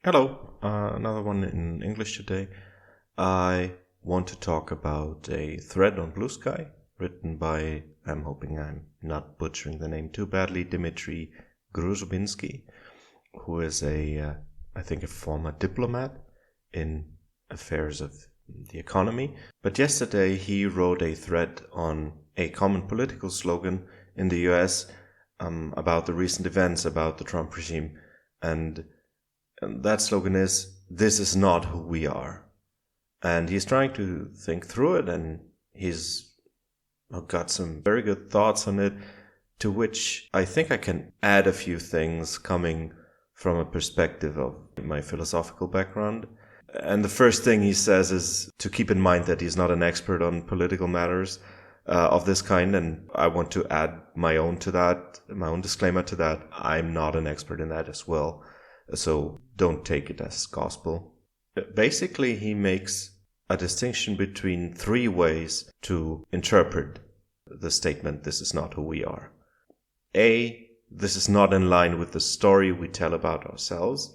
Hello, another one in English today. I want to talk about a thread on Blue Sky written by, I'm hoping I'm not butchering the name too badly, Dmitry Gruzubinski, who is I think a former diplomat in affairs of the economy. But yesterday he wrote a thread on a common political slogan in the US about the recent events, about the Trump regime, and that slogan is, "This is not who we are." And he's trying to think through it, and he's got some very good thoughts on it, to which I think I can add a few things coming from a perspective of my philosophical background. And the first thing he says is to keep in mind that he's not an expert on political matters of this kind, and I want to add my own disclaimer to that. I'm not an expert in that as well. So don't take it as gospel. Basically, he makes a distinction between three ways to interpret the statement, "This is not who we are." A, this is not in line with the story we tell about ourselves.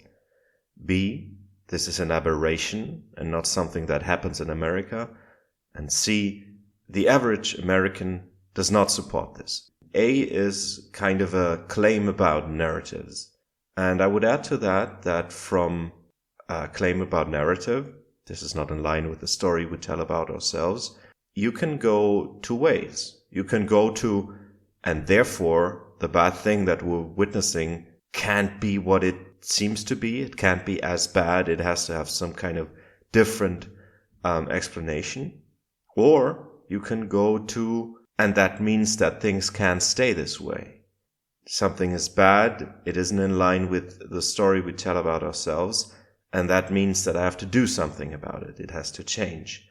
B, this is an aberration and not something that happens in America. And C, the average American does not support this. A is kind of a claim about narratives. And I would add to that from a claim about narrative, this is not in line with the story we tell about ourselves, you can go two ways. You can go to, and therefore the bad thing that we're witnessing can't be what it seems to be. It can't be as bad. It has to have some kind of different explanation. Or you can go to, and that means that things can't stay this way. Something is bad, it isn't in line with the story we tell about ourselves, and that means that I have to do something about it. It has to change.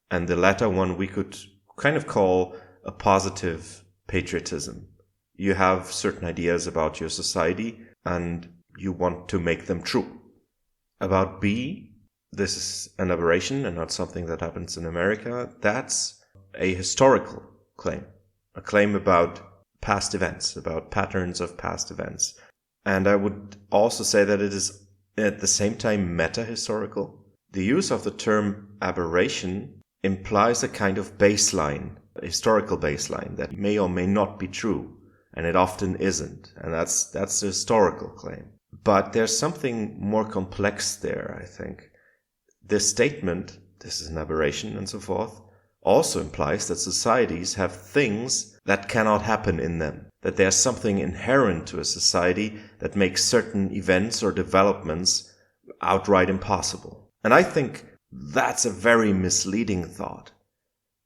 And the latter one we could kind of call a positive patriotism. You have certain ideas about your society, and you want to make them true. About B, this is an aberration and not something that happens in America. That's a historical claim, a claim about past events, about patterns of past events. And I would also say that it is at the same time meta-historical. The use of the term aberration implies a kind of baseline, a historical baseline that may or may not be true, and it often isn't. And that's a historical claim. But there's something more complex there, I think. This statement, this is an aberration and so forth, also implies that societies have things that cannot happen in them, that there's something inherent to a society that makes certain events or developments outright impossible. And I think that's a very misleading thought.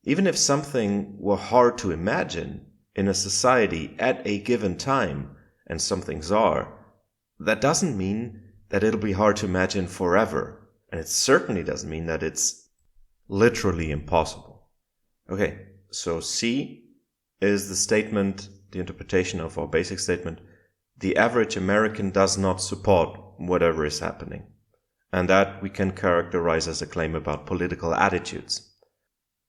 Even if something were hard to imagine in a society at a given time, and some things are, that doesn't mean that it'll be hard to imagine forever. And it certainly doesn't mean that it's literally impossible. Okay, so C is the statement, the interpretation of our basic statement, the average American does not support whatever is happening. And that we can characterize as a claim about political attitudes.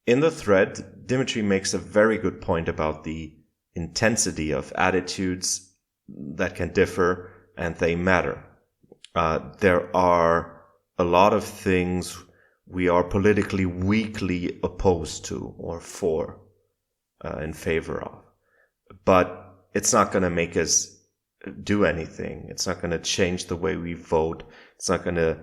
In the thread, Dimitri makes a very good point about the intensity of attitudes that can differ, and they matter. There are a lot of things we are politically weakly opposed to or for, in favor of. But it's not going to make us do anything. It's not going to change the way we vote. It's not going to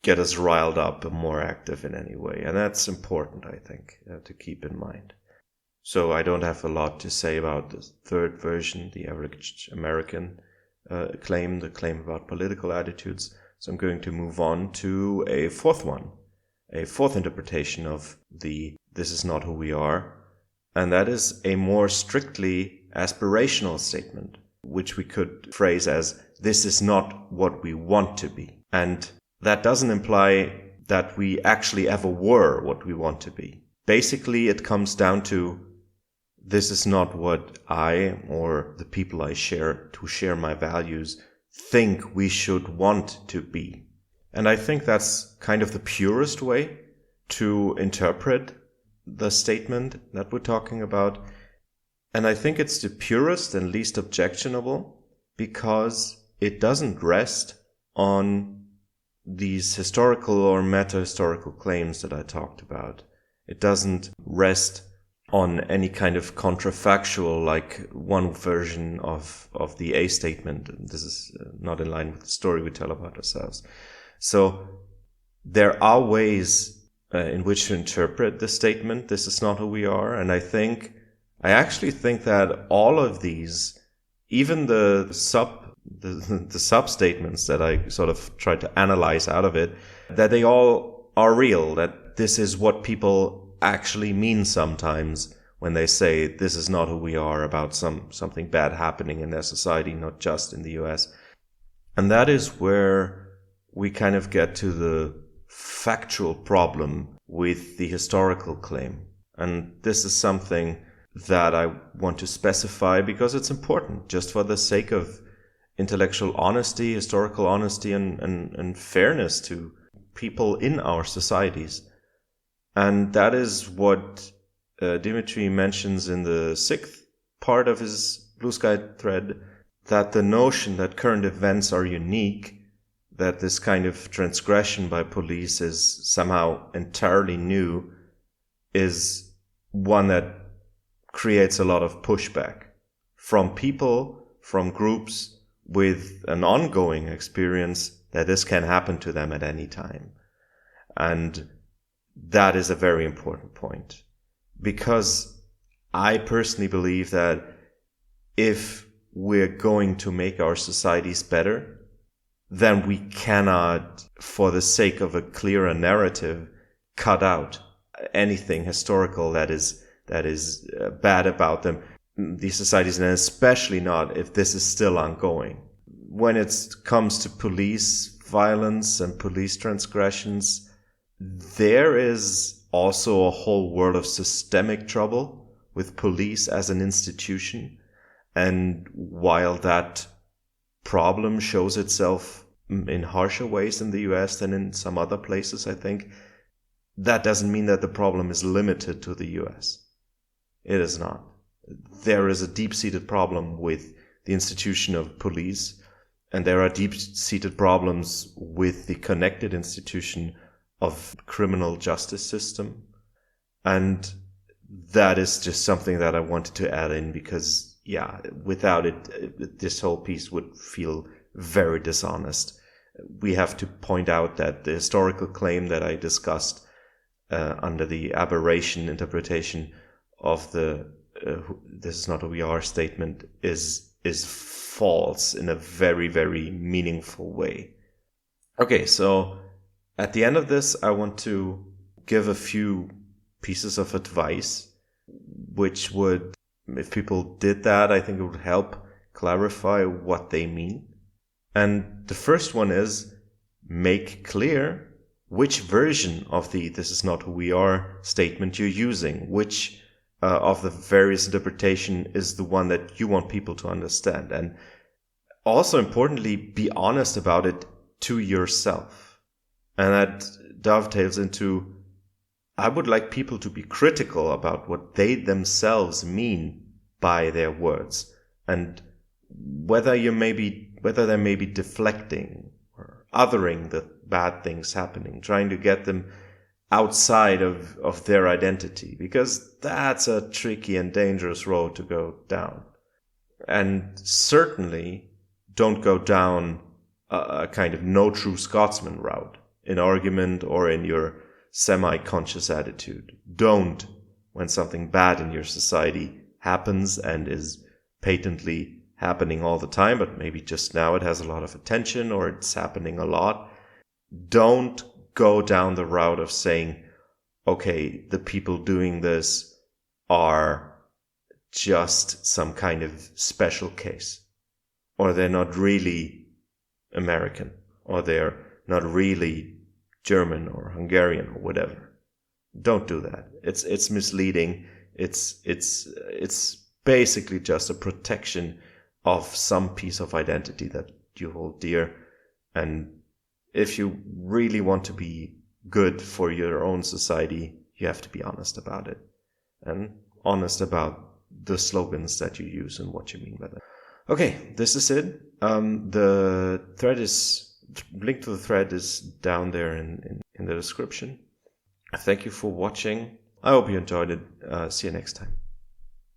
get us riled up and more active in any way. And that's important, I think, to keep in mind. So I don't have a lot to say about the third version, the average American claim, the claim about political attitudes. So I'm going to move on to a fourth one. A fourth interpretation of "this is not who we are," and that is a more strictly aspirational statement, which we could phrase as "this is not what we want to be." And that doesn't imply that we actually ever were what we want to be. Basically, it comes down to this is not what I or the people I share my values think we should want to be. And I think that's kind of the purest way to interpret the statement that we're talking about. And I think it's the purest and least objectionable because it doesn't rest on these historical or meta-historical claims that I talked about. It doesn't rest on any kind of contrafactual, like one version of the A statement. This is not in line with the story we tell about ourselves. So there are ways in which to interpret the statement, this is not who we are. And I actually think that all of these, even the sub-statements that I sort of tried to analyze out of it, that they all are real, that this is what people actually mean sometimes when they say this is not who we are about something bad happening in their society, not just in the US. And that is where we kind of get to the factual problem with the historical claim. And this is something that I want to specify because it's important, just for the sake of intellectual honesty, historical honesty, and fairness to people in our societies. And that is what Dimitri mentions in the 6th part of his Blue Sky thread, that the notion that current events are unique, that this kind of transgression by police is somehow entirely new, is one that creates a lot of pushback from people, from groups with an ongoing experience that this can happen to them at any time. And that is a very important point, because I personally believe that if we're going to make our societies better, then we cannot, for the sake of a clearer narrative, cut out anything historical that is bad about them, these societies, and especially not if this is still ongoing. When it comes to police violence and police transgressions, there is also a whole world of systemic trouble with police as an institution. And while that problem shows itself in harsher ways in the US than in some other places, I think, that doesn't mean that the problem is limited to the US. It is not. There is a deep-seated problem with the institution of police, and there are deep-seated problems with the connected institution of criminal justice system. And that is just something that I wanted to add in because, yeah, without it, this whole piece would feel very dishonest. We have to point out that the historical claim that I discussed under the aberration interpretation of the this is not who we are statement is false in a very, very meaningful way. Okay, so at the end of this, I want to give a few pieces of advice, which would, if people did that, I think it would help clarify what they mean. And the first one is make clear which version of the "this is not who we are" statement you're using, which of the various interpretation is the one that you want people to understand. And also importantly, be honest about it to yourself. And that dovetails into, I would like people to be critical about what they themselves mean by their words, and whether they may be deflecting or othering the bad things happening, trying to get them outside of their identity, because that's a tricky and dangerous road to go down. And certainly don't go down a kind of no true Scotsman route in argument or in your semi-conscious attitude. Don't, when something bad in your society happens and is patently happening all the time, but maybe just now it has a lot of attention or it's happening a lot, don't go down the route of saying, okay, the people doing this are just some kind of special case, or they're not really American, or they're not really German or Hungarian or whatever. Don't do that. It's misleading. It's basically just a protection of some piece of identity that you hold dear. And if you really want to be good for your own society, you have to be honest about it, and honest about the slogans that you use and what you mean by them. Okay, this is it. The thread is link to the thread is down there in the description. Thank you for watching. I hope you enjoyed it. See you next time.